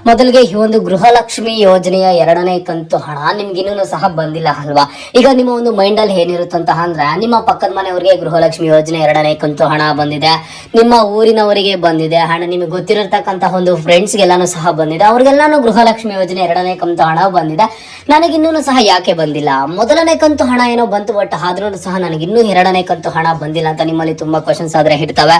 ಮೊದಲಿಗೆ ಈ ಒಂದು ಗೃಹಲಕ್ಷ್ಮಿ ಯೋಜನೆಯ 2ನೇ ಕಂತು ಹಣ ನಿಮ್ಗೆ ಇನ್ನೂ ಸಹ ಬಂದಿಲ್ಲ ಅಲ್ವಾ? ಈಗ ನಿಮ್ಮ ಒಂದು ಮೈಂಡ್ ಅಲ್ಲಿ ಏನಿರುತ್ತಂತ ಅಂದ್ರೆ ನಿಮ್ಮ ಪಕ್ಕದ ಮನೆಯವರಿಗೆ ಗೃಹಲಕ್ಷ್ಮಿ ಯೋಜನೆ 2ನೇ ಕಂತು ಹಣ ಬಂದಿದೆ, ನಿಮ್ಮ ಊರಿನವರಿಗೆ ಬಂದಿದೆ ಹಣ, ನಿಮಗೆ ಗೊತ್ತಿರತಕ್ಕಂತಹ ಒಂದು ಫ್ರೆಂಡ್ಸ್ ಗೆಲ್ಲಾನು ಸಹ ಬಂದಿದೆ, ಅವ್ರಿಗೆಲ್ಲಾನು ಗೃಹಲಕ್ಷ್ಮಿ ಯೋಜನೆ 2ನೇ ಕಂತು ಹಣ ಬಂದಿದೆ. ನನಗಿನ್ನೂ ಸಹ ಯಾಕೆ ಬಂದಿಲ್ಲ? ಮೊದಲನೇ ಕಂತು ಹಣ ಏನೋ ಬಂತು, ಬಟ್ ಆದ್ರೂ ಸಹ ನನಗಿನ್ನೂ 2ನೇ ಕಂತು ಹಣ ಬಂದಿಲ್ಲ ಅಂತ ನಿಮ್ಮಲ್ಲಿ ತುಂಬಾ ಕ್ವಶನ್ಸ್ ಆದ್ರೆ ಇರ್ತವೆ.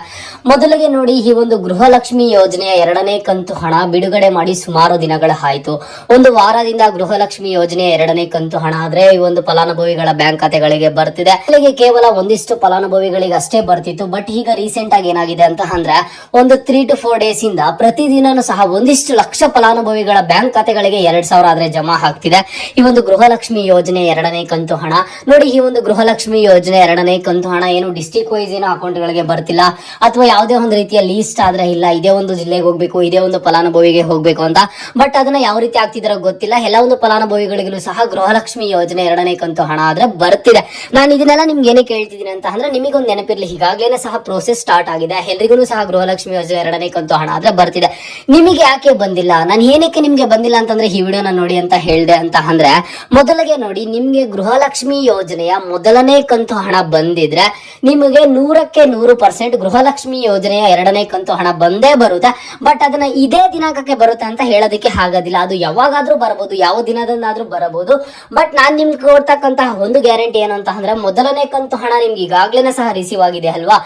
ಮೊದಲಿಗೆ ನೋಡಿ, ಈ ಒಂದು ಗೃಹಲಕ್ಷ್ಮಿ ಯೋಜನೆಯ 2ನೇ ಕಂತು ಹಣ ಬಿಡುಗಡೆ ಮಾಡಿ ಸುಮಾರು ದಿನಗಳ ಆಯ್ತು. ಒಂದು ವಾರದಿಂದ ಗೃಹಲಕ್ಷ್ಮಿ ಯೋಜನೆಯ 2ನೇ ಕಂತು ಹಣ ಆದ್ರೆ ಈ ಒಂದು ಫಲಾನುಭವಿಗಳ ಬ್ಯಾಂಕ್ ಖಾತೆಗಳಿಗೆ ಬರ್ತಿದೆ. ಅಲ್ಲಿಗೆ ಕೇವಲ ಒಂದಿಷ್ಟು ಫಲಾನುಭವಿಗಳಿಗೆ ಅಷ್ಟೇ ಬರ್ತಿತ್ತು. ಬಟ್ ಈಗ ರೀಸೆಂಟ್ ಆಗಿ ಏನಾಗಿದೆ ಅಂತ ಅಂದ್ರೆ ಒಂದು 3 to 4 ಡೇಸ್ ಇಂದ ಪ್ರತಿದಿನನೂ ಸಹ ಒಂದಿಷ್ಟು ಲಕ್ಷ ಫಲಾನುಭವಿಗಳ ಬ್ಯಾಂಕ್ ಖಾತೆಗಳಿಗೆ 2,000 ಆದ್ರೆ ಜಮಾ ಆಗ್ತಿದೆ ಈ ಒಂದು ಗೃಹಲಕ್ಷ್ಮಿ ಯೋಜನೆ 2ನೇ ಕಂತು ಹಣ. ನೋಡಿ, ಈ ಒಂದು ಗೃಹಲಕ್ಷ್ಮಿ ಯೋಜನೆ 2ನೇ ಕಂತು ಹಣ ಏನು ಡಿಸ್ಟಿಕ್ ವೈಸ್ ಏನೋ ಅಕೌಂಟ್ ಗಳಿಗೆ ಬರ್ತಿಲ್ಲ, ಅಥವಾ ಯಾವುದೇ ಒಂದು ರೀತಿಯ ಲೀಸ್ಟ್ ಆದ್ರೆ ಇಲ್ಲ ಇದೇ ಒಂದು ಜಿಲ್ಲೆಗೆ ಹೋಗ್ಬೇಕು, ಇದೇ ಒಂದು ಫಲಾನುಭವಿಗೆ ಹೋಗ್ಬೇಕು ಅಂತ. ಬಟ್ ಅದನ್ನ ಯಾವ ರೀತಿ ಆಗ್ತಿದಾರೋ ಗೊತ್ತಿಲ್ಲ. ಎಲ್ಲ ಒಂದು ಫಲಾನುಭವಿಗಳಿಗೂ ಸಹ ಗೃಹಲಕ್ಷ್ಮಿ ಯೋಜನೆ 2ನೇ ಕಂತು ಹಣ ಆದ್ರೆ ಬರ್ತಿದೆ. ನಾನು ಇದನ್ನೆಲ್ಲ ನಿಮ್ಗೆ ಏನೇ ಕೇಳ್ತಿದ್ದೀನಿ ಅಂತ ಅಂದ್ರೆ ನಿಮಗೊಂದು ನೆನಪಿರ್ಲಿ, ಈಗಾಗಲೇ ಸಹ ಪ್ರೋಸೆಸ್ ಸ್ಟಾರ್ಟ್ ಆಗಿದೆ. ಎಲ್ರಿಗೂ ಸಹ ಗೃಹಲಕ್ಷ್ಮಿ ಯೋಜನೆ 2ನೇ ಕಂತು ಹಣ ಆದ್ರೆ ಬರ್ತಿದೆ. ನಿಮಗೆ ಯಾಕೆ ಬಂದಿಲ್ಲ? ನಾನು ಏನಕ್ಕೆ ನಿಮ್ಗೆ ಬಂದಿಲ್ಲ ಅಂತಂದ್ರೆ ಈ ವಿಡಿಯೋನ ನೋಡಿ ಅಂತ ಹೇಳ್ದೆ ಅಂತ ಅಂದ್ರೆ, ಮೊದಲಿಗೆ ನೋಡಿ, ನಿಮ್ಗೆ ಗೃಹಲಕ್ಷ್ಮಿ ಯೋಜನೆಯ ಮೊದಲನೇ ಕಂತು ಹಣ ಬಂದಿದ್ರೆ ನಿಮಗೆ 100ಕ್ಕೆ 100% ಗೃಹಲಕ್ಷ್ಮಿ ಯೋಜನೆಯ 2ನೇ ಕಂತು ಹಣ ಬಂದೇ ಬರುತ್ತೆ. ಬಟ್ ಅದನ್ನ ಇದೇ ದಿನಾಂಕಕ್ಕೆ ಬರುತ್ತೆ ಅಂತ ಹೇಳೋದಕ್ಕೆ ಆಗೋದಿಲ್ಲ. ಅದು ಯಾವಾಗಾದ್ರೂ ಬರಬಹುದು, ಯಾವ ದಿನದಂದಾದ್ರೂ ಬರಬಹುದು. ಬಟ್ ನಾನ್ ನಿಮ್ಗೆ ಕೊಡ್ತಕ್ಕಂತಹ ಒಂದು ಗ್ಯಾರಂಟಿ ಏನು ಅಂತ ಅಂದ್ರೆ, ಮೊದಲನೇ ಕಂತು ಹಣ ನಿಮ್ಗೆ ಈಗಾಗ್ಲೇ ಸಹ ರಿಸೀವ್ ಆಗಿದೆ ಅಲ್ವಾ,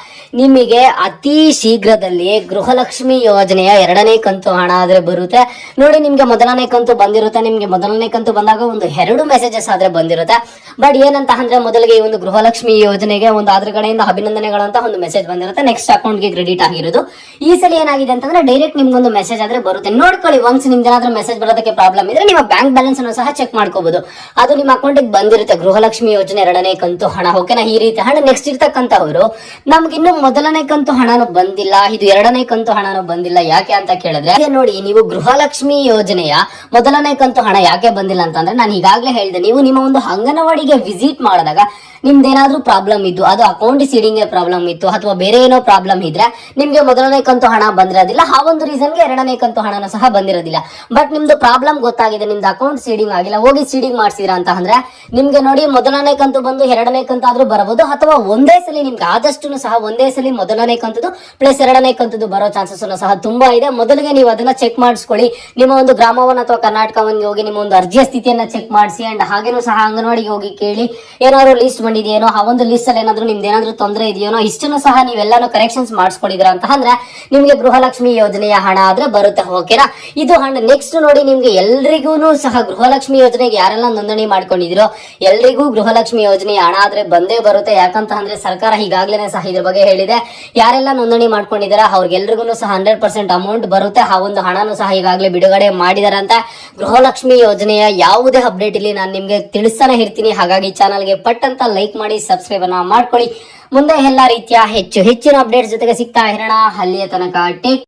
ನಿಮಗೆ ಅತಿ ಶೀಘ್ರದಲ್ಲಿ ಗೃಹಲಕ್ಷ್ಮಿ ಯೋಜನೆಯ 2ನೇ ಕಂತು ಹಣ ಆದ್ರೆ ಬರುತ್ತೆ. ನೋಡಿ, ನಿಮ್ಗೆ ಮೊದಲನೇ ಕಂತು ಬಂದಿರುತ್ತೆ. ನಿಮ್ಗೆ ಮೊದಲನೇ ಕಂತು ಬಂದಾಗ ಒಂದು 2 ಮೆಸೇಜಸ್ ಆದ್ರೆ ಬಂದಿರುತ್ತೆ. ಬಟ್ ಏನಂತ ಅಂದ್ರೆ, ಮೊದಲಿಗೆ ಈ ಒಂದು ಗೃಹಲಕ್ಷ್ಮಿ ಯೋಜನೆಗೆ ಒಂದು ಅದ್ರ ಕಡೆಯಿಂದ ಅಭಿನಂದನೆಗಳಂತ ಒಂದು ಮೆಸೇಜ್ ಬಂದಿರುತ್ತೆ, ನೆಕ್ಸ್ಟ್ ಅಕೌಂಟ್ಗೆ ಕ್ರೆಡಿಟ್ ಆಗಿರೋದು. ಈ ಸಲ ಏನಾಗಿದೆ ಅಂತಂದ್ರೆ ಡೈರೆಕ್ಟ್ ನಿಮ್ಗೊಂದು ಮೆಸೇಜ್ ಆದ್ರೆ ಬರುತ್ತೆ. ನೋಡ್ಕೊಳ್ಳಿ, ಒನ್ಸ್ ನಿಮ್ಗೆ ಏನಾದ್ರೂ ಮೆಸೇಜ್ ಬರೋದಕ್ಕೆ ಪ್ರಾಬ್ಲಮ್ ಇದ್ರೆ ನಿಮ್ಮ ಬ್ಯಾಂಕ್ ಬ್ಯಾಲೆನ್ಸ್ ಅನ್ನು ಸಹ ಚೆಕ್ ಮಾಡ್ಕೋಬಹುದು. ಅದು ನಿಮ್ಮ ಅಕೌಂಟ್ಗೆ ಬಂದಿರುತ್ತೆ ಗೃಹಲಕ್ಷ್ಮಿ ಯೋಜನೆ 2ನೇ ಕಂತು ಹಣ. ಓಕೆನಾ? ಈ ರೀತಿ ಹಣ ನೆಕ್ಸ್ಟ್ ಇರ್ತಕ್ಕಂಥವ್ರು ನಮ್ಗಿನ್ನು ಮೊದಲನೇ ಕಂತು ಹಣನು ಬಂದಿಲ್ಲ, ಇದು 2ನೇ ಕಂತು ಹಣನು ಬಂದಿಲ್ಲ, ಯಾಕೆ ಅಂತ ಕೇಳಿದ್ರೆ ನೋಡಿ, ನೀವು ಗೃಹಲಕ್ಷ್ಮಿ ಯೋಜನೆಯ ಮೊದಲನೇ ಕಂತು ಹಣ ಯಾಕೆ ಬಂದಿಲ್ಲ ಅಂತಂದ್ರೆ, ನಾನು ಈಗಾಗಲೇ ಹೇಳಿದೆ, ನೀವು ನಿಮ್ಮ ಒಂದು ಅಂಗನವಾಡಿಗೆ ವಿಸಿಟ್ ಮಾಡಿದಾಗ ನಿಮ್ದೇನಾದ್ರೂ ಪ್ರಾಬ್ಲಮ್ ಇದ್ದು, ಅದು ಅಕೌಂಟ್ ಸೀಡಿಂಗ್ ಪ್ರಾಬ್ಲಮ್ ಇತ್ತು ಅಥವಾ ಬೇರೆ ಏನೋ ಪ್ರಾಬ್ಲಮ್ ಇದ್ರೆ ನಿಮ್ಗೆ ಮೊದಲನೇ ಕಂತು ಹಣ ಬಂದಿರೋದಿಲ್ಲ. ಆ ಒಂದು ರೀಸನ್ಗೆ 2ನೇ ಕಂತು ಹಣನೂ ಸಹ ಬಂದಿರೋದಿಲ್ಲ. ಬಟ್ ನಿಮ್ದು ಪ್ರಾಬ್ಲಮ್ ಗೊತ್ತಾಗಿದೆ, ನಿಮ್ದು ಅಕೌಂಟ್ ಸೀಡಿಂಗ್ ಆಗಿಲ್ಲ, ಹೋಗಿ ಸೀಡಿಂಗ್ ಮಾಡ್ಸಿರಾ ಅಂತ ಅಂದ್ರೆ ನಿಮ್ಗೆ ನೋಡಿ ಮೊದಲನೇ ಕಂತು ಬಂದು 2ನೇ ಕಂತು ಆದ್ರೂ ಬರಬಹುದು, ಅಥವಾ ಒಂದೇ ಸಲ ನಿಮ್ಗೆ ಆದಷ್ಟು ಸಹ ಒಂದೇ ಸಲ ಮೊದಲನೇ ಕಂತದ್ದು ಪ್ಲಸ್ 2ನೇ ಕಂತದ್ದು ಬರೋ ಚಾನ್ಸಸ್ ಸಹ ತುಂಬಾ ಇದೆ. ಮೊದಲಿಗೆ ನೀವು ಅದನ್ನ ಚೆಕ್ ಮಾಡಿಸ್ಕೊಳ್ಳಿ. ನಿಮ್ಮ ಒಂದು ಗ್ರಾಮವನ್ನ ಅಥವಾ ಕರ್ನಾಟಕವನ್ನ ಹೋಗಿ ನಿಮ್ಮ ಒಂದು ಅರ್ಜಿಯ ಸ್ಥಿತಿಯನ್ನ ಚೆಕ್ ಮಾಡಿಸಿ. ಅಂಡ್ ಹಾಗೇನೂ ಸಹ ಅಂಗನವಾಡಿಗೆ ಹೋಗಿ ಕೇಳಿ, ಏನಾದ್ರು ಲಿಸ್ಟ್ ಬಂದಿದೆಯೇನೋ, ಆ ಒಂದು ಲಿಸ್ಟ್ ಅಲ್ಲಿ ಏನಾದ್ರು ನಿಮ್ದು ಏನಾದ್ರು ತೊಂದರೆ ಇದೆಯೇನೋ, ಇಷ್ಟನ್ನು ಸಹ ನೀವೆಲ್ಲಾನು ಕರೆಕ್ಷನ್ಸ್ ಮಾಡಿಸ್ಕೊಂಡಿದ್ರ ಅಂತ ಅಂದ್ರೆ ನಿಮ್ಗೆ ಗೃಹಲಕ್ಷ್ಮಿ ಯೋಜನೆಯ ಹಣ ಆದ್ರೆ ಬರುತ್ತೆ. ಓಕೆನಾ? ಇದು ಹಣ. ನೆಕ್ಸ್ಟ್ ನೋಡಿ, ನಿಮ್ಗೆ ಎಲ್ರಿಗೂ ಸಹ ಗೃಹಲಕ್ಷ್ಮಿ ಯೋಜನೆಗೆ ಯಾರೆಲ್ಲ ನೋಂದಣಿ ಮಾಡ್ಕೊಂಡಿದಿರೋ ಎಲ್ರಿಗೂ ಗೃಹಲಕ್ಷ್ಮಿ ಯೋಜನೆಯ ಹಣ ಆದ್ರೆ ಬಂದೇ ಬರುತ್ತೆ. ಯಾಕಂತ ಅಂದ್ರೆ ಸರ್ಕಾರ ಈಗಾಗಲೇ ಸಹ ಇದ್ರ ಬಗ್ಗೆ ಹೇಳಿದೆ, ಯಾರೆಲ್ಲ ನೋಂದಣಿ ಮಾಡ್ಕೊಂಡಿದಾರ ಅವ್ರಿಗೆಲ್ರಿಗೂ ಸಹ 100% ಅಮೌಂಟ್ ಬರುತ್ತೆ. ಆ ಒಂದು ಹಣನು ಸಹ ಈಗಾಗಲೇ ಬಿಡುಗಡೆ ಮಾಡಿದಾರ ಅಂತ. ಗೃಹಲಕ್ಷ್ಮಿ ಯೋಜನೆಯ ಯಾವುದೇ ಅಪ್ಡೇಟ್ ಇಲ್ಲಿ ನಾನು ನಿಮ್ಗೆ ತಿಳಿಸ್ತಾನೆ ಇರ್ತೀನಿ. ಹಾಗಾಗಿ ಚಾನಲ್ಗೆ ಪಟ್ ಅಂತ ಲೈಕ್ ಮಾಡಿ, ಸಬ್ಸ್ಕ್ರೈಬ್ ಅನ್ನ ಮಾಡ್ಕೊಳ್ಳಿ. ಮುಂದೆ ಎಲ್ಲಾ ರೀತಿಯ ಹೆಚ್ಚಿನ ಅಪ್ಡೇಟ್ಸ್ ಜೊತೆಗೆ ಸಿಗ್ತಾ ಇರೋಣ. ಅಲ್ಲಿಯ ತನಕ ಟೇಕ್